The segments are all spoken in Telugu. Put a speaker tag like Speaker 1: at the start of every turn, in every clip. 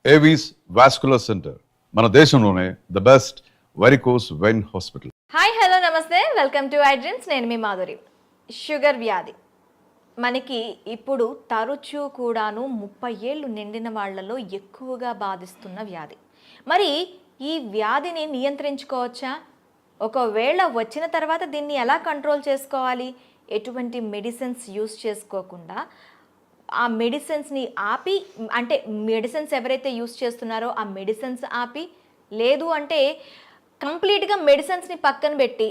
Speaker 1: ఏవీస్ వాస్కులర్ సెంటర్ మన దేశంలోనే the best varicose vein hospital.
Speaker 2: Hi hello నమస్తే, వెల్కమ్ టు ఐ డ్రీమ్స్. నేను మీ మాధురి. షుగర్ వ్యాధి మనకి ఇప్పుడు తరచూ కూడాను 30 ఏళ్ళు నిండిన వాళ్ళలో ఎక్కువగా బాధిస్తున్న వ్యాధి. మరి ఈ వ్యాధిని నియంత్రించుకోవచ్చా? ఒకవేళ వచ్చిన తర్వాత దీన్ని ఎలా కంట్రోల్ చేసుకోవాలి? ఎటువంటి మెడిసిన్స్ యూస్ చేసుకోకుండా ఆ మెడిసిన్స్ని ఆపి, అంటే మెడిసిన్స్ ఎవరైతే యూస్ చేస్తున్నారో ఆ మెడిసిన్స్ ఆపి, లేదు అంటే కంప్లీట్గా మెడిసిన్స్ని పక్కన పెట్టి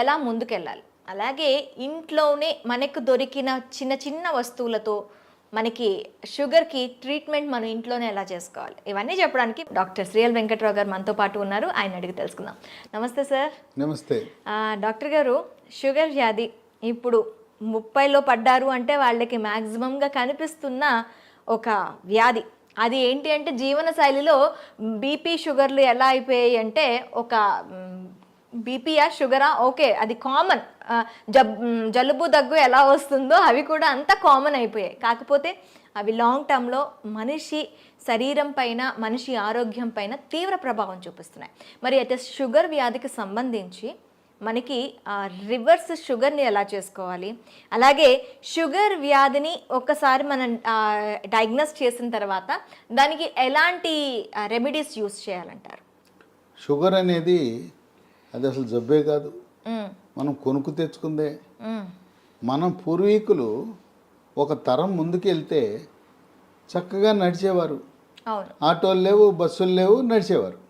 Speaker 2: ఎలా ముందుకెళ్ళాలి? అలాగే ఇంట్లోనే మనకు దొరికిన చిన్న చిన్న వస్తువులతో మనకి షుగర్కి ట్రీట్మెంట్ మనం ఇంట్లోనే ఎలా చేసుకోవాలి? ఇవన్నీ చెప్పడానికి డాక్టర్ శ్రీఎల్ వెంకట్రావు గారు మనతో పాటు ఉన్నారు. ఆయన అడిగి తెలుసుకుందాం. నమస్తే సార్.
Speaker 3: నమస్తే
Speaker 2: డాక్టర్ గారు, షుగర్ వ్యాధి ఇప్పుడు 30లో పడ్డారు అంటే వాళ్ళకి మ్యాక్సిమంగా కనిపిస్తున్న ఒక వ్యాధి. అది ఏంటి అంటే జీవన శైలిలో బీపీ షుగర్లు ఎలా అయిపోయాయి అంటే, ఒక బీపీయా షుగరా ఓకే అది కామన్, జలుబు దగ్గు ఎలా వస్తుందో అవి కూడా అంత కామన్ అయిపోయాయి. కాకపోతే అవి లాంగ్ టర్మ్లో మనిషి శరీరం పైన, మనిషి ఆరోగ్యం పైన తీవ్ర ప్రభావం చూపిస్తున్నాయి. మరి అయితే షుగర్ వ్యాధికి సంబంధించి మనకి రివర్స్ షుగర్ని ఎలా చేసుకోవాలి, అలాగే షుగర్ వ్యాధిని ఒక్కసారి మనం డయాగ్నోస్ చేసిన తర్వాత దానికి ఎలాంటి రెమెడీస్ యూస్ చేయాలంటారు?
Speaker 3: షుగర్ అనేది అది అసలు జబ్బే కాదు, మనం కొనుక్కు తెచ్చుకుందే. మనం పూర్వీకులు ఒక తరం ముందుకు వెళ్తే చక్కగా నడిచేవారు. ఆటోలు లేవు, బస్సులు లేవు, నడిచేవారు.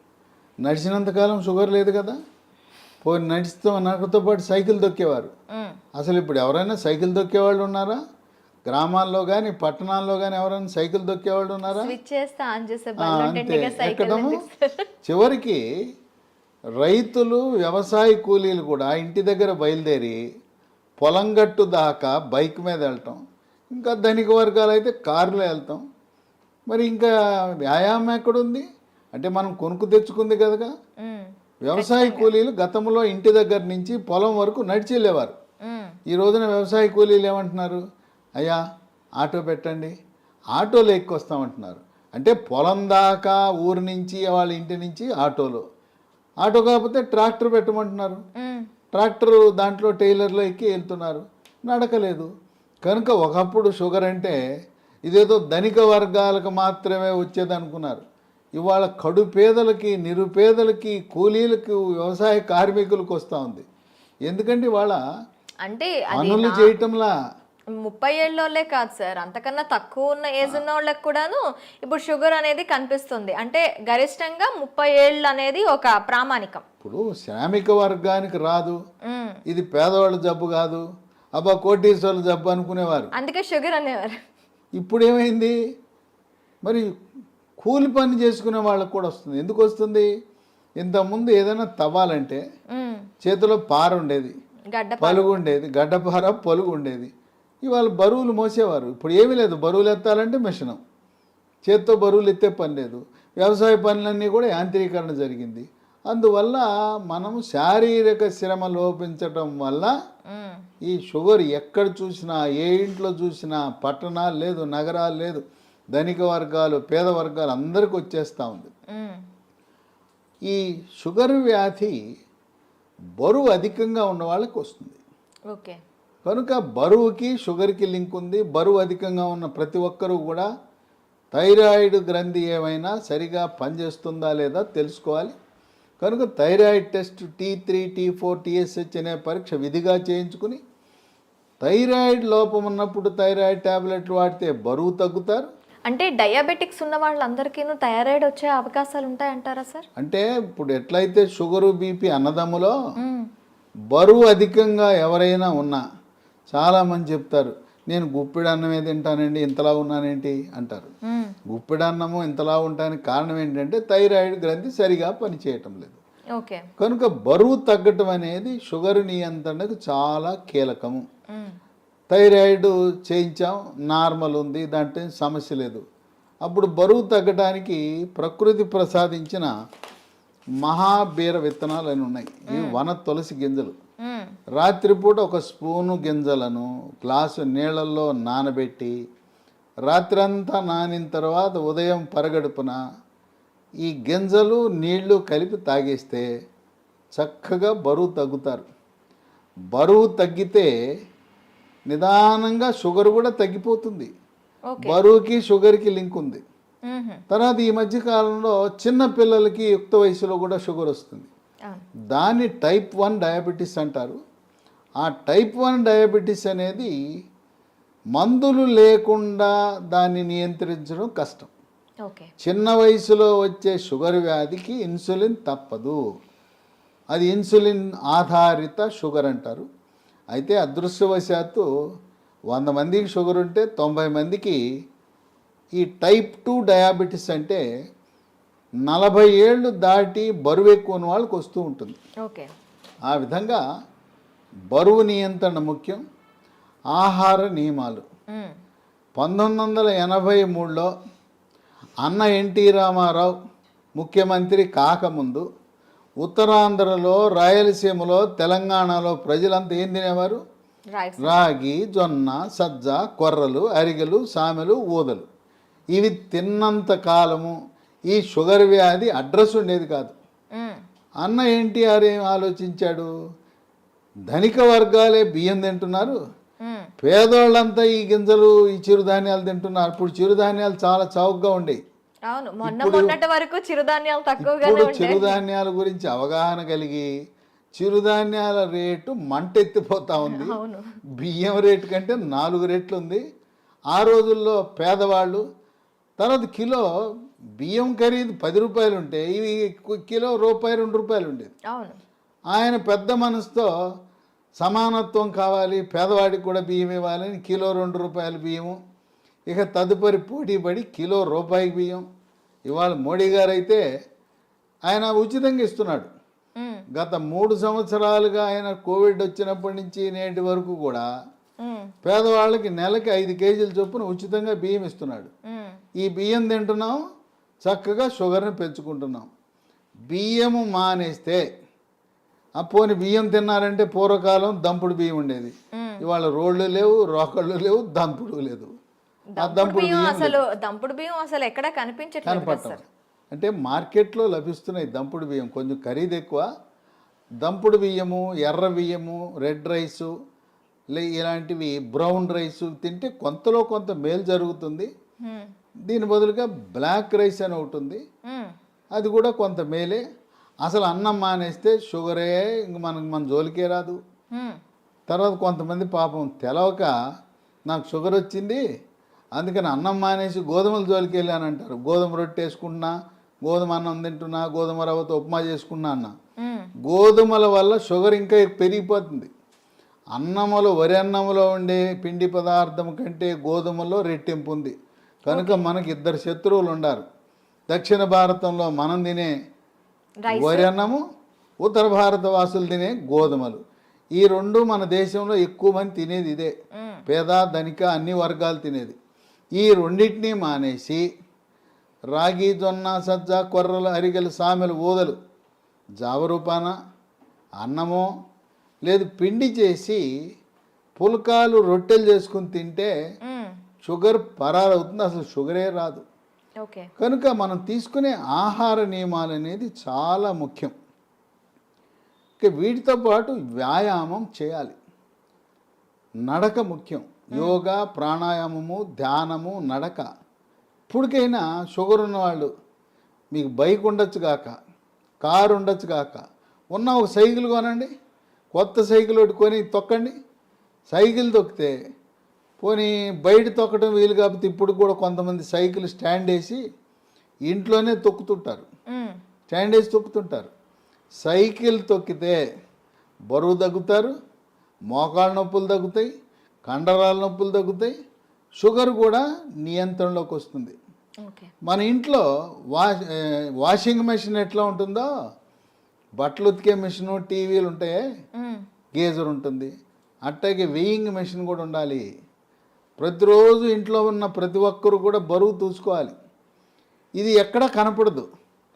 Speaker 3: నడిచినంతకాలం షుగర్ లేదు కదా. పోయి నడిస్తూ నాకుతో పాటు సైకిల్ దొక్కేవారు. అసలు ఇప్పుడు ఎవరైనా సైకిల్ దొక్కేవాళ్ళు ఉన్నారా? గ్రామాల్లో కానీ పట్టణాల్లో కానీ ఎవరైనా సైకిల్ దొక్కేవాళ్ళు ఉన్నారా? అంతే. ఎక్కడము చివరికి రైతులు, వ్యవసాయ కూలీలు కూడా ఇంటి దగ్గర బయలుదేరి పొలం గట్టు దాకా బైక్ మీద వెళ్తాం. ఇంకా ధనిక వర్గాలు అయితే కారులో వెళ్తాం. మరి ఇంకా వ్యాయామం ఎక్కడుంది అంటే మనం కొనుక్కు తెచ్చుకుంది కదగా. వ్యవసాయ కూలీలు గతంలో ఇంటి దగ్గర నుంచి పొలం వరకు నడిచి వెళ్ళేవారు. ఈ రోజున వ్యవసాయ కూలీలు ఏమంటున్నారు? అయ్యా ఆటో పెట్టండి, ఆటోలో ఎక్కొస్తామంటున్నారు. అంటే పొలం దాకా ఊరి నుంచి వాళ్ళ ఇంటి నుంచి ఆటోలో, ఆటో కాకపోతే ట్రాక్టర్ పెట్టమంటున్నారు. ట్రాక్టర్ దాంట్లో టైలర్లో ఎక్కి వెళ్తున్నారు, నడకలేదు. కనుక ఒకప్పుడు షుగర్ అంటే ఇదేదో ధనిక వర్గాలకు మాత్రమే వచ్చేది అనుకున్నారు. ఇవాళ కడు పేదలకి, నిరుపేదలకి, కూలీలకు, వ్యవసాయ కార్మికులకు వస్తూ ఉంది. ఎందుకంటే ఇవాళ
Speaker 2: అంటే
Speaker 3: పనులు చేయటంలా
Speaker 2: 30 ఏళ్ళోళ్ళే కాదు సార్, అంతకన్నా తక్కువ ఉన్న ఏజ్ ఉన్న వాళ్ళకి కూడాను ఇప్పుడు షుగర్ అనేది కనిపిస్తుంది. అంటే గరిష్టంగా 30 ఏళ్ళు అనేది ఒక ప్రామాణికం.
Speaker 3: ఇప్పుడు శ్రామిక వర్గానికి రాదు, ఇది పేదవాళ్ళ జబ్బు కాదు, అబ్బా కోటీశ్వర్ల జబ్బు అనుకునేవారు,
Speaker 2: అందుకే షుగర్ అనేవారు.
Speaker 3: ఇప్పుడు ఏమైంది? మరి కూలి పని చేసుకునే వాళ్ళకు కూడా వస్తుంది. ఎందుకు వస్తుంది? ఇంతకుముందు ఏదైనా తవ్వాలంటే చేతిలో పార ఉండేది, పలుగు ఉండేది, గడ్డపార పలుగు ఉండేది. ఇవాళ బరువులు మోసేవారు. ఇప్పుడు ఏమీ లేదు, బరువులు ఎత్తాలంటే మిషనం, చేత్తో బరువులు ఎత్తే పని లేదు. వ్యవసాయ పనులన్నీ కూడా యాంత్రీకరణ జరిగింది. అందువల్ల మనము శారీరక శ్రమ లోపించటం వల్ల ఈ షుగర్ ఎక్కడ చూసినా, ఏ ఇంట్లో చూసినా, పట్టణాలు లేదు, నగరాలు లేదు, ధనిక వర్గాలు, పేద వర్గాలు అందరికి వచ్చేస్తూ ఉంది. ఈ షుగర్ వ్యాధి బరువు అధికంగా ఉన్న వాళ్ళకి వస్తుంది.
Speaker 2: ఓకే.
Speaker 3: కనుక బరువుకి షుగర్కి లింక్ ఉంది. బరువు అధికంగా ఉన్న ప్రతి ఒక్కరూ కూడా థైరాయిడ్ గ్రంథి ఏమైనా సరిగా పనిచేస్తుందా లేదా తెలుసుకోవాలి. కనుక thyroid test T3, T4, TSH అనే పరీక్ష విధిగా చేయించుకుని, థైరాయిడ్ లోపం ఉన్నప్పుడు థైరాయిడ్ ట్యాబ్లెట్లు వాడితే బరువు తగ్గుతారు.
Speaker 2: అంటే డయాబెటిక్స్ ఉన్న వాళ్ళందరికీ థైరాయిడ్ వచ్చే అవకాశాలు ఉంటాయంటారా సార్?
Speaker 3: అంటే ఇప్పుడు ఎట్లయితే షుగరు, బీపీ అన్నదమ్ములో బరువు అధికంగా ఎవరైనా ఉన్నా చాలామంది చెప్తారు, నేను గుప్పిడి అన్నమే తింటానండి, ఇంతలా ఉన్నానేంటి అంటారు. గుప్పిడి అన్నము ఇంతలా ఉండడానికి కారణం ఏంటంటే థైరాయిడ్ గ్రంథి సరిగా పనిచేయటం లేదు.
Speaker 2: ఓకే.
Speaker 3: కనుక బరువు తగ్గటం అనేది షుగర్ నియంత్రణకు చాలా కీలకము. థైరాయిడ్ చేయించాం, నార్మల్ ఉంది, దాంట్లో సమస్య లేదు. అప్పుడు బరువు తగ్గడానికి ప్రకృతి ప్రసాదించిన మహాబీర విత్తనాలు అని ఉన్నాయి. ఇవి వన తులసి గింజలు. రాత్రిపూట ఒక స్పూను గింజలను గ్లాసు నీళ్ళల్లో నానబెట్టి రాత్రంతా నానిన తర్వాత ఉదయం పరగడుపున ఈ గింజలు నీళ్లు కలిపి తాగేస్తే చక్కగా బరువు తగ్గుతారు. బరువు తగ్గితే నిదానంగా షుగర్ కూడా తగ్గిపోతుంది.
Speaker 2: ఓకే.
Speaker 3: బరువుకి షుగర్కి లింక్ ఉంది.
Speaker 2: మ్మ్.
Speaker 3: తర్వాత ఈ మధ్య కాలంలో చిన్న పిల్లలకి యుక్త వయసులో కూడా షుగర్ వస్తుంది.
Speaker 2: అవును.
Speaker 3: దాన్ని టైప్ 1 డయాబెటీస్ అంటారు. ఆ టైప్ 1 డయాబెటీస్ అనేది మందులు లేకుండా దాన్ని నియంత్రించడం కష్టం.
Speaker 2: ఓకే.
Speaker 3: చిన్న వయసులో వచ్చే షుగర్ వ్యాధికి ఇన్సులిన్ తప్పదు. అది ఇన్సులిన్ ఆధారిత షుగర్ అంటారు. అయితే అదృష్టవశాత్తు 100 మందికి షుగర్ ఉంటే 90 మందికి ఈ టైప్ 2 డయాబెటీస్ అంటే 40 ఏళ్ళు దాటి బరువు ఎక్కువ ఉన్న వాళ్ళకి వస్తూ ఉంటుంది.
Speaker 2: ఓకే.
Speaker 3: ఆ విధంగా బరువు నియంత్రణ ముఖ్యం. ఆహార నియమాలు.
Speaker 2: మ్మ్.
Speaker 3: 1983లో అన్న ఎన్టీ రామారావు ముఖ్యమంత్రి కాకముందు ఉత్తరాంధ్రలో, రాయలసీమలో, తెలంగాణలో ప్రజలంతా ఏం తినేవారు?
Speaker 2: రైస్.
Speaker 3: రాగి, జొన్న, సజ్జ, కొర్రలు, అరిగెలు, సామెలు, ఊదలు. ఇవి తిన్నంత కాలము ఈ షుగర్ వ్యాధి అడ్రస్ ఉండేది కాదు.
Speaker 2: మ్మ్.
Speaker 3: అన్న ఎన్టీఆర్ ఏం ఆలోచించాడు? ధనిక వర్గాలే బియ్యం తింటున్నారు,
Speaker 2: మ్మ్.
Speaker 3: పేదోళ్ళంతా ఈ గింజలు, ఈ చిరుధాన్యాలు తింటున్నారు. ఇప్పుడు చిరుధాన్యాలు చాలా చౌకగా ఉండేవి.
Speaker 2: అవును, మొన్నటి వరకు చిరుధాన్యాలు తక్కువగానే
Speaker 3: ఇప్పుడు
Speaker 2: ఉంటాయి.
Speaker 3: చిరుధాన్యాల గురించి అవగాహన కలిగి చిరుధాన్యాల రేటు మంటెత్తిపోతా ఉంది.
Speaker 2: అవును.
Speaker 3: బియ్యం రేటు కంటే 4 రెట్లు ఉంది. ఆ రోజుల్లో పేదవాళ్ళు తర్వాత కిలో బియ్యం ఖరీదు 10 రూపాయలు ఉంటే ఇవి కిలో రూపాయి 2 రూపాయలు ఉండేది.
Speaker 2: అవును.
Speaker 3: ఆయన పెద్ద మనసుతో సమానత్వం కావాలి, పేదవాడికి కూడా బియ్యం ఇవ్వాలని కిలో 2 రూపాయల బియ్యము. ఇక తదుపరి పోటీపడి కిలో రూపాయి బియ్యం. ఇవాళ మోడీ గారు అయితే ఆయన ఉచితంగా ఇస్తున్నాడు.
Speaker 2: మ్మ్.
Speaker 3: గత 3 సంవత్సరాలుగా ఆయన కోవిడ్ వచ్చినప్పటి నుంచి నేటి వరకు కూడా
Speaker 2: మ్మ్.
Speaker 3: పేదవాళ్ళకి నెలకి 5 కేజీల చొప్పున ఉచితంగా బియ్యం ఇస్తున్నాడు.
Speaker 2: మ్మ్.
Speaker 3: ఈ బియ్యం తింటున్నాం, చక్కగా షుగర్ని పెంచుకుంటున్నాం. బియ్యము మానేస్తే పోని బియ్యం తిన్నారంటే పూర్వకాలం దంపుడు బియ్యం ఉండేది. ఇవాళ రోళ్ళు లేవు, రోకళ్ళు లేవు, దంపుడు లేదు. ఆ దంపుడు బియ్యం
Speaker 2: దంపుడు బియ్యం అసలు ఎక్కడ కనిపించట్లేదు కదా
Speaker 3: కనపడటం
Speaker 2: సార్.
Speaker 3: అంటే మార్కెట్లో లభిస్తున్నాయి దంపుడు బియ్యం, కొంచెం ఖరీదు ఎక్కువ. దంపుడు బియ్యము, ఎర్ర బియ్యము, రెడ్ రైసు, ఇలాంటివి బ్రౌన్ రైసు తింటే కొంతలో కొంత మేలు జరుగుతుంది.
Speaker 2: మ్మ్.
Speaker 3: దీని బదులుగా బ్లాక్ రైస్ అని ఒకటి ఉంది,
Speaker 2: మ్మ్.
Speaker 3: అది కూడా కొంత మేలే. అసలు అన్నం మానేస్తే షుగరే ఇంక మన జోలికే రాదు.
Speaker 2: మ్మ్.
Speaker 3: తర్వాత కొంతమంది పాపం తెలవక నాకు షుగర్ వచ్చింది అందుకని అన్నం మానేసి గోధుమల జోలికి వెళ్ళాను అంటారు. గోధుమ రొట్టె వేసుకుంటున్నా, గోధుమ అన్నం తింటున్నా, గోధుమ రవ్వతో ఉప్మా చేసుకున్నా అన్న.
Speaker 2: మ్మ్.
Speaker 3: గోధుమల వల్ల షుగర్ ఇంకా పెరిగిపోతుంది. అన్నములో, వరి అన్నములో ఉండే పిండి పదార్థం కంటే గోధుమలో రెట్టింపు ఉంది. కనుక మనకి 2 శత్రువులు ఉండారు. దక్షిణ భారతంలో మనం తినే వరి అన్నము, ఉత్తర భారత వాసులు తినే గోధుమలు. ఈ 2 మన దేశంలో ఎక్కువ మంది తినేది ఇదే. పేద, ధనిక అన్ని వర్గాలు తినేది. ఈ రెండింటినీ మానేసి రాగి, జొన్న, సజ్జ, కొర్రలు, అరిగెలు, సామెలు, ఊదలు జావరూపాన అన్నమో లేదు పిండి చేసి పుల్కాలు, రొట్టెలు చేసుకుని తింటే
Speaker 2: మ్మ్.
Speaker 3: షుగర్ పరారవుతుంది, అసలు షుగరే రాదు.
Speaker 2: ఓకే.
Speaker 3: కనుక మనం తీసుకునే ఆహార నియమాలు అనేది చాలా ముఖ్యం. ఇక వీటితో పాటు వ్యాయామం చేయాలి. నడక ముఖ్యం. యోగా, ప్రాణాయామము, ధ్యానము, నడక. ఇప్పటికైనా షుగర్ ఉన్నవాళ్ళు మీకు బైక్ ఉండొచ్చు కాక, కారు ఉండొచ్చు కాక, ఉన్న ఒక సైకిల్ కొనండి, కొత్త సైకిల్ ఒకటి కొని తొక్కండి. సైకిల్ తొక్కితే పోనీ బయట తొక్కడం వీలు కాకపోతే ఇప్పుడు కూడా కొంతమంది సైకిల్ స్టాండ్ వేసి ఇంట్లోనే తొక్కుతుంటారు,
Speaker 2: మ్మ్.
Speaker 3: స్టాండ్ వేసి తొక్కుతుంటారు. సైకిల్ తొక్కితే బరువు తగ్గుతారు, మోకాళ్ళ నొప్పులు తగ్గుతాయి, కండరాల నొప్పులు తగ్గుతాయి, షుగర్ కూడా నియంత్రణలోకి వస్తుంది.
Speaker 2: ఓకే.
Speaker 3: మన ఇంట్లో వాషింగ్ మెషిన్ ఎట్లా ఉంటుందో, బట్టలు ఉతికే మిషను, టీవీలు ఉంటాయి,
Speaker 2: మ్మ్.
Speaker 3: గేజర్ ఉంటుంది, అట్టాగే వెయింగ్ మెషిన్ కూడా ఉండాలి. ప్రతిరోజు ఇంట్లో ఉన్న ప్రతి ఒక్కరు కూడా బరువు చూసుకోవాలి. ఇది ఎక్కడా కనపడదు.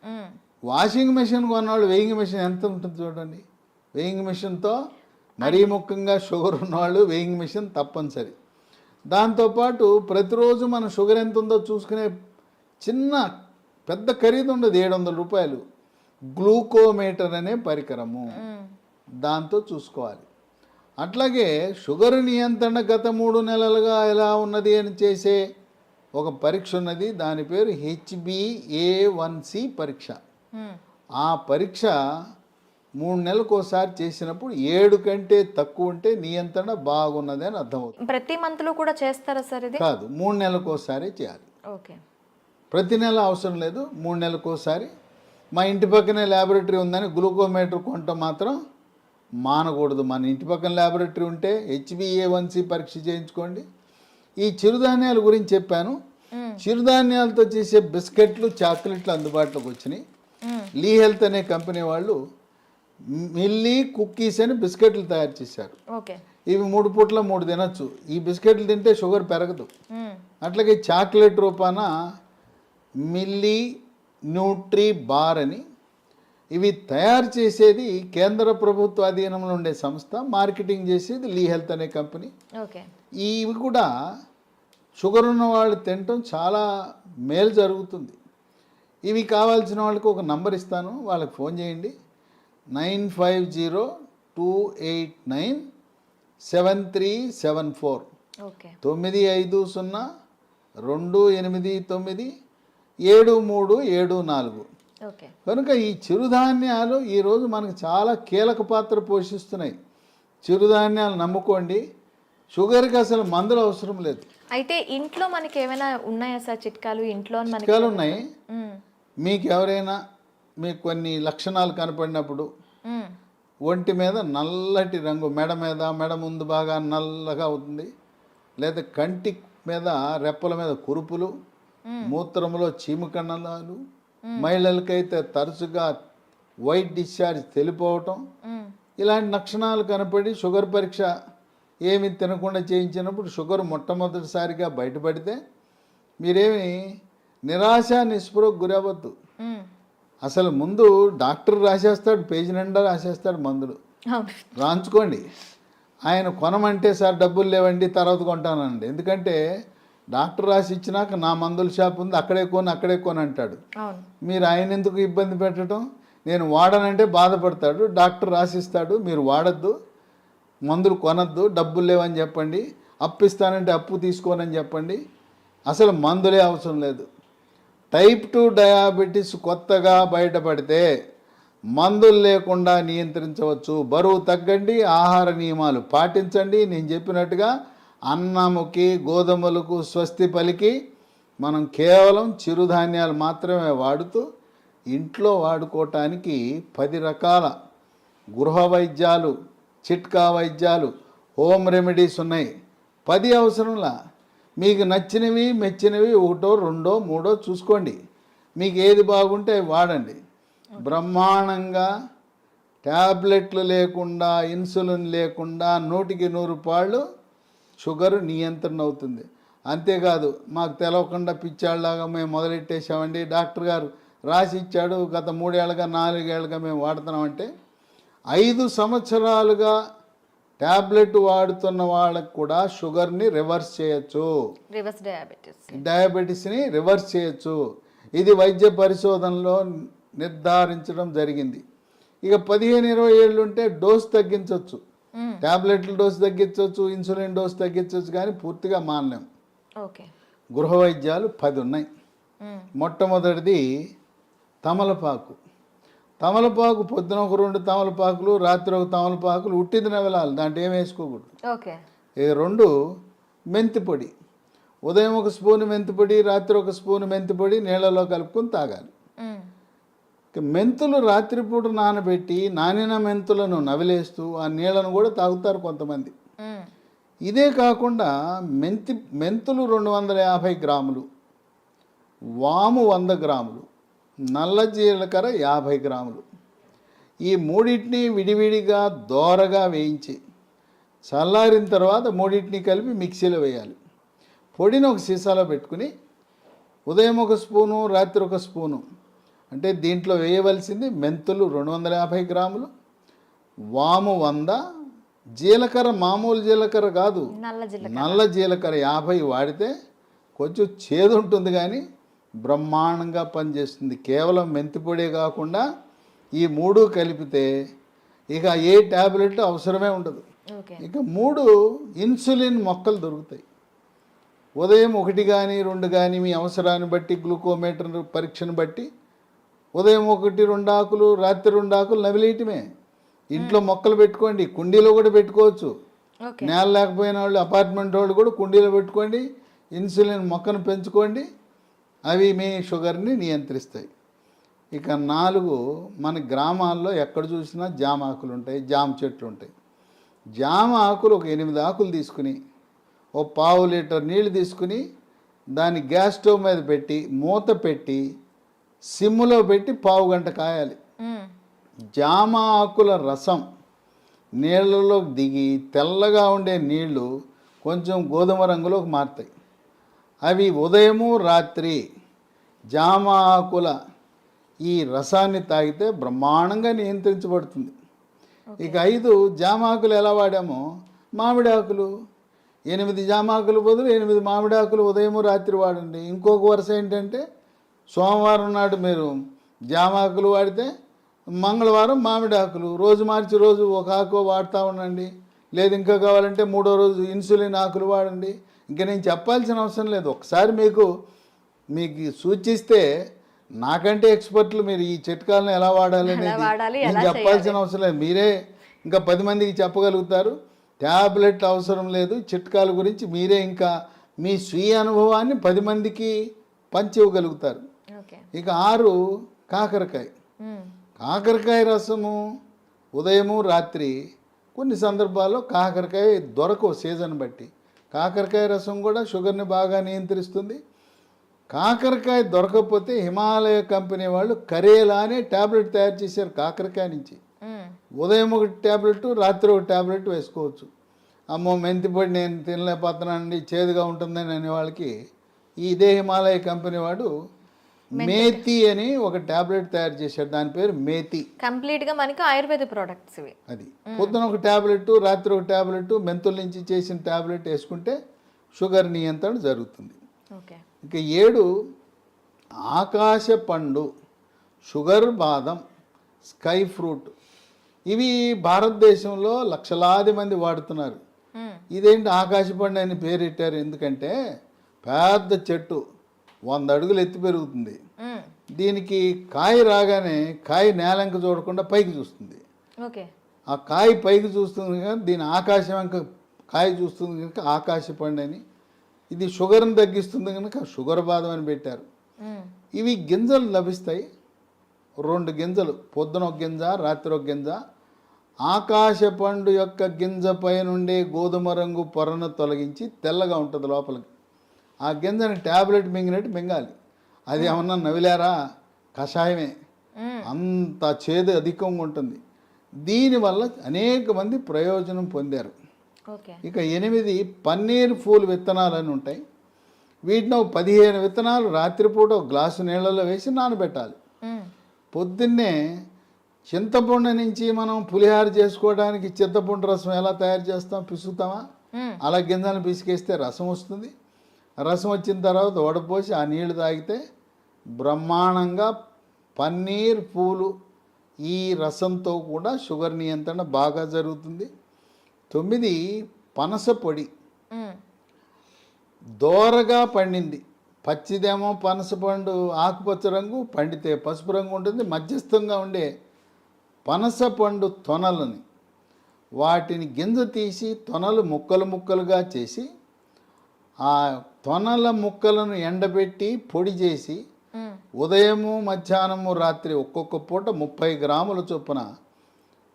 Speaker 2: మ్మ్.
Speaker 3: వాషింగ్ మెషిన్ కొన్నవాళ్ళు వెయింగ్ మెషిన్ ఎంత ఉంటుంది చూడండి. వెయింగ్ మెషిన్తో మరీ ముఖ్యంగా షుగర్ ఉన్నవాళ్ళు వెయింగ్ మెషిన్ తప్పనిసరి. దాంతోపాటు ప్రతిరోజు మన షుగర్ ఎంత ఉందో చూసుకునే చిన్న పెద్ద ఖరీదు ఉండదు, 700 రూపాయలు. గ్లూకోమీటర్ అనే పరికరము, దాంతో చూసుకోవాలి. అట్లాగే షుగర్ నియంత్రణ గత 3 నెలలుగా ఎలా ఉన్నది అని చేసే ఒక పరీక్ష ఉన్నది, దాని పేరు HbA1c పరీక్ష. ఆ పరీక్ష 3 నెలలకు ఒకసారి చేసినప్పుడు 7 కంటే తక్కువ ఉంటే నియంత్రణ బాగున్నది అని అర్థమవుతుంది.
Speaker 2: ప్రతి మంత్లో కూడా చేస్తారా సార్ ఇది?
Speaker 3: కాదు, 3 నెలలకు ఒకసారి చేయాలి.
Speaker 2: ఓకే.
Speaker 3: ప్రతి నెల అవసరం లేదు, 3 నెలలకు ఒకసారి. మా ఇంటి పక్కనే ల్యాబొరేటరీ ఉందని గ్లూకోమీటర్ కొంట మాత్రం మానకూడదు. మన ఇంటి పక్కన ల్యాబొరేటరీ ఉంటే HbA1c పరీక్ష చేయించుకోండి. ఈ చిరుధాన్యాల గురించి చెప్పాను. చిరుధాన్యాలతో చేసే బిస్కెట్లు, చాక్లెట్లు అందుబాటులోకి వచ్చినాయి. లీ హెల్త్ అనే కంపెనీ వాళ్ళు మిల్లీ కుక్కీస్ అని బిస్కెట్లు తయారు చేశారు.
Speaker 2: ఓకే.
Speaker 3: ఇవి 3 పూట్ల 3 తినొచ్చు. ఈ బిస్కెట్లు తింటే షుగర్ పెరగదు. అట్లాగే చాక్లెట్ రూపాన మిల్లీ న్యూట్రీ బార్ అని, ఇవి తయారు చేసేది కేంద్ర ప్రభుత్వ అధీనంలో ఉండే సంస్థ, మార్కెటింగ్ చేసేది లీ హెల్త్ అనే కంపెనీ.
Speaker 2: ఓకే.
Speaker 3: ఇవి కూడా షుగర్ ఉన్న వాళ్ళు తినటం చాలా మేలు జరుగుతుంది. ఇవి కావాల్సిన వాళ్ళకి ఒక నంబర్ ఇస్తాను, వాళ్ళకి ఫోన్ చేయండి. 9502897374.
Speaker 2: ఓకే.
Speaker 3: 9502897374.
Speaker 2: ఓకే.
Speaker 3: కనుక ఈ చిరుధాన్యాలు ఈరోజు మనకు చాలా కీలక పాత్ర పోషిస్తున్నాయి. చిరుధాన్యాలు నమ్ముకోండి, షుగర్కి అసలు మందులు అవసరం లేదు.
Speaker 2: అయితే ఇంట్లో మనకి ఏమైనా ఉన్నాయా సార్ చిట్కాలు? ఇంట్లో
Speaker 3: చిట్కాలు ఉన్నాయి. మీకు ఎవరైనా మీకు కొన్ని లక్షణాలు కనపడినప్పుడు ఒంటి మీద నల్లటి రంగు, మెడ ముందు బాగా నల్లగా అవుతుంది, లేదా కంటి మీద రెప్పల మీద కురుపులు, మూత్రంలో చీమకణాలు, మహిళలకైతే తరచుగా వైట్ డిశ్చార్జ్ తెలిపోవటం, ఇలాంటి లక్షణాలు కనపడి షుగర్ పరీక్ష ఏమి తినకుండా చేయించినప్పుడు షుగర్ మొట్టమొదటిసారిగా బయటపడితే మీరేమి నిరాశ నిస్పృహకు గురవద్దు. అసలు ముందు డాక్టర్ రాసేస్తాడు, పేజీ నిండా రాసేస్తాడు మందులు, రాంచుకోండి. ఆయన కొనమంటే సార్ డబ్బులు లేవండి తర్వాత కొంటానండి, ఎందుకంటే డాక్టర్ రాసి ఇచ్చినాక నా మందుల షాప్ ఉంది అక్కడే కొని అంటాడు. మీరు ఆయన ఎందుకు ఇబ్బంది పెట్టడం? నేను వాడనంటే బాధపడతాడు, డాక్టర్ రాసిస్తాడు, మీరు వాడద్దు, మందులు కొనద్దు, డబ్బులు లేవని చెప్పండి, అప్పు ఇస్తానంటే అప్పు తీసుకోనని చెప్పండి. అసలు మందులే అవసరం లేదు. టైప్ 2 డయాబెటీస్ కొత్తగా బయటపడితే మందులు లేకుండా నియంత్రించవచ్చు. బరువు తగ్గండి, ఆహార నియమాలు పాటించండి. నేను చెప్పినట్టుగా అన్నముకి గోధుమలకు స్వస్తి పలికి మనం కేవలం చిరుధాన్యాలు మాత్రమే వాడుతూ ఇంట్లో వాడుకోవటానికి 10 రకాల గృహ వైద్యాలు, చిట్కా వైద్యాలు, హోమ్ రెమెడీస్ ఉన్నాయి. 10 అవసరంలా. మీకు నచ్చినవి మెచ్చినవి 1, 2, 3 చూసుకోండి. మీకు ఏది బాగుంటే అవి వాడండి. బ్రహ్మాండంగా ట్యాబ్లెట్లు లేకుండా, ఇన్సులిన్ లేకుండా 100కి 100 పాళ్ళు షుగర్ నియంత్రణ అవుతుంది. అంతేకాదు మాకు తెలవకుండా పిచ్చాళ్ళలాగా మేము మొదలెట్టేసామండి, డాక్టర్ గారు రాసి ఇచ్చాడు, గత 3 ఏళ్ళగా 4 ఏళ్ళగా మేము వాడుతున్నామంటే 5 సంవత్సరాలుగా ట్యాబ్లెట్ వాడుతున్న వాళ్ళకు కూడా షుగర్ని రివర్స్ చేయొచ్చు, డయాబెటీస్ని రివర్స్ చేయొచ్చు. ఇది వైద్య పరిశోధనలో నిర్ధారించడం జరిగింది. ఇక 15-20 ఏళ్ళు ఉంటే డోస్ తగ్గించవచ్చు, ట్యాబ్లెట్ల డోస్ తగ్గించవచ్చు, ఇన్సులిన్ డోస్ తగ్గించవచ్చు, కానీ పూర్తిగా మానలేం. గృహ వైద్యాలు 10 ఉన్నాయి. మొట్టమొదటిది తమలపాకు. తమలపాకు పొద్దున ఒక 2 తమలపాకులు, రాత్రి ఒక తమలపాకులు ఉట్టిది నవలాలి, దాంట్లో ఏం వేసుకోకూడదు. 2 మెంతిపొడి. ఉదయం 1 స్పూను మెంతిపొడి, రాత్రి 1 స్పూను మెంతిపొడి నీళ్ళలో కలుపుకొని తాగాలి. మెంతులు రాత్రిపూట నానబెట్టి నానిన మెంతులను నవిలేస్తూ ఆ నీళ్ళను కూడా తాగుతారు కొంతమంది. ఇదే కాకుండా మెంతులు 250 గ్రాములు, వాము 100 గ్రాములు, నల్ల జీలకర్ర 50 గ్రాములు. ఈ మూడింటిని విడివిడిగా దోరగా వేయించి చల్లారిన తర్వాత మూడింటిని కలిపి మిక్సీలో వేయాలి. పొడిని ఒక సీసాలో పెట్టుకుని ఉదయం 1 స్పూను, రాత్రి 1 స్పూను, అంటే దీంట్లో వేయవలసింది మెంతులు 250 గ్రాములు, వాము 100, జీలకర్ర మామూలు జీలకర్ర కాదు, నల్ల జీలకర్ర 50 వాడితే కొంచెం చేదు ఉంటుంది, కానీ బ్రహ్మాండంగా పనిచేస్తుంది. కేవలం మెంతిపొడే కాకుండా ఈ మూడు కలిపితే ఇక ఏ ట్యాబ్లెట్ అవసరమే ఉండదు.
Speaker 2: ఓకే.
Speaker 3: ఇక 3 ఇన్సులిన్ మొక్కలు దొరుకుతాయి. ఉదయం 1 కానీ 2 కానీ మీ అవసరాన్ని బట్టి గ్లూకోమీటర్ పరీక్షను బట్టి ఉదయం 1 2 ఆకులు రాత్రి 2 ఆకులు నవిలేయటమే. ఇంట్లో మొక్కలు పెట్టుకోండి, కుండీలో కూడా పెట్టుకోవచ్చు.
Speaker 2: ఓకే.
Speaker 3: నేల లేకపోయిన వాళ్ళు అపార్ట్మెంట్ వాళ్ళు కూడా కుండీలో పెట్టుకోండి, ఇన్సులిన్ మొక్కను పెంచుకోండి, అవి మీ షుగర్ని నియంత్రిస్తాయి. ఇక 4 మన గ్రామాల్లో ఎక్కడ చూసినా జామ ఆకులు ఉంటాయి, జామ చెట్లు ఉంటాయి. జామ ఆకులు ఒక 8 ఆకులు తీసుకుని ఓ 1/2 లీటర్ నీళ్ళు తీసుకుని దాన్ని గ్యాస్ స్టవ్ మీద పెట్టి మూత పెట్టి సిమ్లో పెట్టి 1/2 గంట కాయాలి. జామ ఆకుల రసం నీళ్ళలోకి దిగి తెల్లగా ఉండే నీళ్లు కొంచెం గోధుమ రంగులోకి మారుతాయి. అవి ఉదయము రాత్రి జామ ఆకుల ఈ రసాన్ని తాగితే బ్రహ్మాండంగా నియంత్రించబడుతుంది. ఇక 5 జామ ఆకులు ఎలా వాడామో మామిడి ఆకులు 8 జామ ఆకులు బదులు 8 మామిడి ఆకులు ఉదయము రాత్రి వాడండి. ఇంకొక వరుస ఏంటంటే సోమవారం నాడు మీరు జామ ఆకులు వాడితే మంగళవారం మామిడి ఆకులు, రోజు మార్చి రోజు ఒక ఆకు వాడుతూ ఉండండి. లేదు ఇంకా కావాలంటే 3వ రోజు ఇన్సులిన్ ఆకులు వాడండి. ఇంకా నేను చెప్పాల్సిన అవసరం లేదు. ఒకసారి మీకు సూచిస్తే నాకంటే ఎక్స్పర్ట్లు మీరు ఈ చిట్కాలను ఎలా వాడాలి అనేది నేను చెప్పాల్సిన అవసరం లేదు. మీరే ఇంకా 10 మందికి చెప్పగలుగుతారు. ట్యాబ్లెట్ అవసరం లేదు. చిట్కాల గురించి మీరే ఇంకా మీ స్వీయ అనుభవాన్ని 10 మందికి పంచివ్వగలుగుతారు. ఇక 6 కాకరకాయ. కాకరకాయ రసము ఉదయము రాత్రి కొన్ని సందర్భాల్లో కాకరకాయ దొరకవు సీజన్ బట్టి. కాకరకాయ రసం కూడా షుగర్ని బాగా నియంత్రిస్తుంది. కాకరకాయ దొరకకపోతే హిమాలయ కంపెనీ వాళ్ళు కరేలా అనే ట్యాబ్లెట్ తయారు చేశారు కాకరకాయ నుంచి. ఉదయం 1 ట్యాబ్లెట్ రాత్రి 1 ట్యాబ్లెట్ వేసుకోవచ్చు. అమ్మో మెంతిపొడి నేను తినలేకపోతున్నానండి చేదుగా ఉంటుందని అనే వాళ్ళకి ఇదే హిమాలయ కంపెనీ వాడు మేతి అని ఒక ట్యాబ్లెట్ తయారు చేశాడు. దాని పేరు మేతి.
Speaker 2: కంప్లీట్గా మనకి ఆయుర్వేద ప్రోడక్ట్స్ ఇవి.
Speaker 3: అది పొద్దున 1 ట్యాబ్లెట్ రాత్రి 1 ట్యాబ్లెట్ మెంతుల నుంచి చేసిన ట్యాబ్లెట్ వేసుకుంటే షుగర్ నియంత్రణ జరుగుతుంది.
Speaker 2: ఓకే.
Speaker 3: ఇక 7 ఆకాశ పండు, షుగర్ బాదం, స్కై ఫ్రూట్. ఇవి భారతదేశంలో లక్షలాది మంది వాడుతున్నారు. ఇదేంటి ఆకాశ పండు అని పేరెట్టారు ఎందుకంటే పెద్ద చెట్టు 100 అడుగులు ఎత్తి పెరుగుతుంది. దీనికి కాయ రాగానే కాయ నేలంక చూడకుండా పైకి చూస్తుంది.
Speaker 2: ఓకే.
Speaker 3: ఆ కాయ పైకి చూస్తుంది కనుక దీని ఆకాశం వెంక కాయ చూస్తుంది కనుక ఆకాశ పండు అని. ఇది షుగర్ని తగ్గిస్తుంది కనుక షుగర్ బాదం అని పెట్టారు. ఇవి గింజలు లభిస్తాయి. 2 గింజలు, పొద్దున 1 గింజ రాత్రి 1 గింజ. ఆకాశ పండు యొక్క గింజ పైనుండే గోధుమ రంగు పొరను తొలగించి తెల్లగా ఉంటుంది లోపలికి. ఆ గింజని ట్యాబ్లెట్ మింగినట్టు మింగాలి. అది ఏమన్నా నవిలారా కషాయమే, అంత చేదు అధికంగా ఉంటుంది. దీనివల్ల అనేక మంది ప్రయోజనం పొందారు. ఇక 8 పన్నీర్ పూలు విత్తనాలు అని ఉంటాయి. వీటిని 15 విత్తనాలు రాత్రిపూట 1 గ్లాసు నీళ్ళలో వేసి నానబెట్టాలి. పొద్దున్నే చింతపండు నుంచి మనం పులిహార చేసుకోవడానికి చింతపండు రసం ఎలా తయారు చేస్తాం, పిసుకుతామా? అలా గింజలను పిసికేస్తే రసం వస్తుంది. రసం వచ్చిన తర్వాత వడపోసి ఆ నీళ్లు తాగితే బ్రహ్మాండంగా పన్నీర్ పూలు ఈ రసంతో కూడా షుగర్ నియంత్రణ బాగా జరుగుతుంది. 9 పనస పొడి. దోరగా పండింది, పచ్చిదేమో పనస పండు ఆకుపచ్చ రంగు, పండితే పసుపు రంగు ఉంటుంది. మధ్యస్థంగా ఉండే పనస పండు తొనలని వాటిని గింజ తీసి తొనలు ముక్కలు ముక్కలుగా చేసి ఆ తొనల ముక్కలను ఎండబెట్టి పొడి చేసి ఉదయము మధ్యాహ్నము రాత్రి ఒక్కొక్క పూట 30 గ్రాముల చొప్పున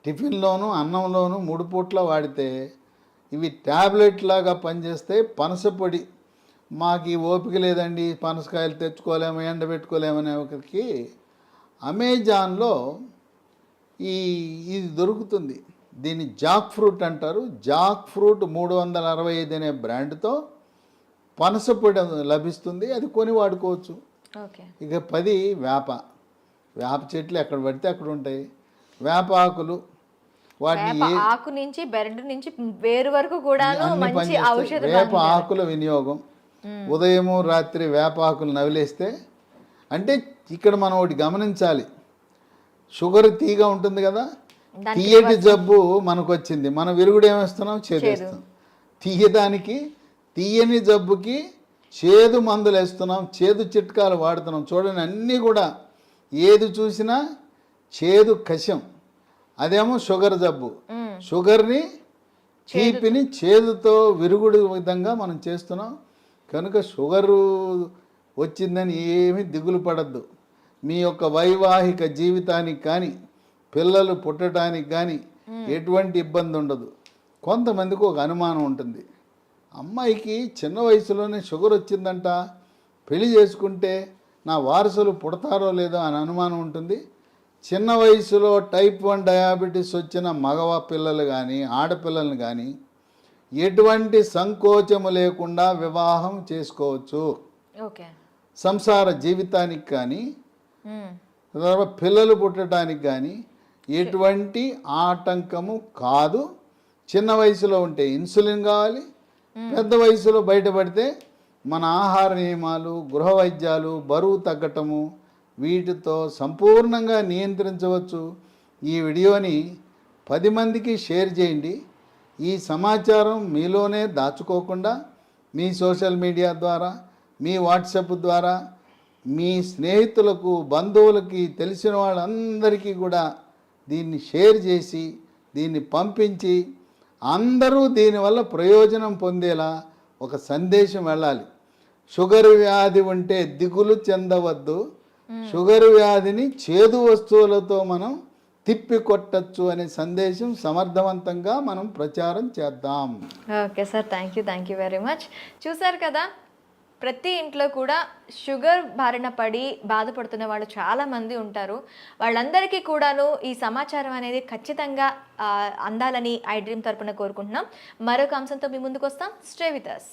Speaker 3: టిఫిన్లోను అన్నంలోను 3 పూట్ల వాడితే ఇవి ట్యాబ్లెట్ లాగా పనిచేస్తే. పనస పొడి మాకు ఈ ఓపిక లేదండి, పనసకాయలు తెచ్చుకోలేము ఎండబెట్టుకోలేమనే ఒకరికి అమెజాన్లో ఇది దొరుకుతుంది. దీన్ని జాక్ ఫ్రూట్ అంటారు. జాక్ ఫ్రూట్ 365 అనే బ్రాండ్తో పనస పొడి లభిస్తుంది. అది కొని వాడుకోవచ్చు. ఇక 10 వేప చెట్లు ఎక్కడ పడితే అక్కడ ఉంటాయి. వేప ఆకులు వాటిని
Speaker 2: ఆకు నుంచి బెరడు నుంచి వేరు వరకు కూడా
Speaker 3: వేప ఆకుల వినియోగం. ఉదయము రాత్రి వేప ఆకులు నవిలేస్తే అంటే ఇక్కడ మనం ఒకటి గమనించాలి, షుగర్ తీగా ఉంటుంది కదా, తీయటి జబ్బు మనకు వచ్చింది, మన విరుగుడు ఏమేస్తున్నాం, చేదేస్తాం. తీయదానికి, తీయని జబ్బుకి చేదు మందులు వేస్తున్నాం, చేదు చిట్కాలు వాడుతున్నాం. చూడండి, అన్నీ కూడా ఏది చూసినా చేదు కషం. అదేమో షుగర్ జబ్బు, షుగర్ని తీపిని చేదుతో విరుగుడు విధంగా మనం చేస్తున్నాం. కనుక షుగరు వచ్చిందని ఏమీ దిగులు పడద్దు. మీ యొక్క వైవాహిక జీవితానికి కానీ పిల్లలు పుట్టడానికి కానీ ఎటువంటి ఇబ్బంది ఉండదు. కొంతమందికి ఒక అనుమానం ఉంటుంది, అమ్మాయికి చిన్న వయసులోనే షుగర్ వచ్చిందంట, పెళ్లి చేసుకుంటే నా వారసులు పుడతారో లేదో అని అనుమానం ఉంటుంది. చిన్న వయసులో టైప్ 1 డయాబెటీస్ వచ్చిన మగవ పిల్లలు కానీ ఆడపిల్లలను కానీ ఎటువంటి సంకోచము లేకుండా వివాహం చేసుకోవచ్చు.
Speaker 2: ఓకే.
Speaker 3: సంసార జీవితానికి కానీ తర్వాత పిల్లలు పుట్టడానికి కానీ ఎటువంటి ఆటంకము కాదు. చిన్న వయసులో ఉంటే ఇన్సులిన్ కావాలి, పెద్ద వయసులో బయటపడితే మన ఆహార నియమాలు, గృహ వైద్యాలు, బరువు తగ్గటము, వీటితో సంపూర్ణంగా నియంత్రించవచ్చు. ఈ వీడియోని 10 మందికి షేర్ చేయండి. ఈ సమాచారం మీలోనే దాచుకోకుండా మీ సోషల్ మీడియా ద్వారా, మీ వాట్సాప్ ద్వారా, మీ స్నేహితులకు, బంధువులకి, తెలిసిన వాళ్ళందరికీ కూడా దీన్ని షేర్ చేసి దీన్ని పంపించి అందరూ దీనివల్ల ప్రయోజనం పొందేలా ఒక సందేశం వెళ్ళాలి. షుగర్ వ్యాధి ఉంటే దిగులు చెందవద్దు, షుగర్ వ్యాధిని చేదు వస్తువులతో మనం తిప్పి కొట్టచ్చు అనే సందేశం సమర్థవంతంగా మనం ప్రచారం చేద్దాం.
Speaker 2: Okay sir, thank you very much. చూసారు కదా, ప్రతి ఇంట్లో కూడా షుగర్ బారిన పడి బాధపడుతున్న వాళ్ళు చాలామంది ఉంటారు. వాళ్ళందరికీ కూడాను ఈ సమాచారం అనేది ఖచ్చితంగా అందాలని ఐ డ్రీమ్ తరపున కోరుకుంటున్నాం. మరొక అంశంతో మీ ముందుకు వస్తాం. Stay with us.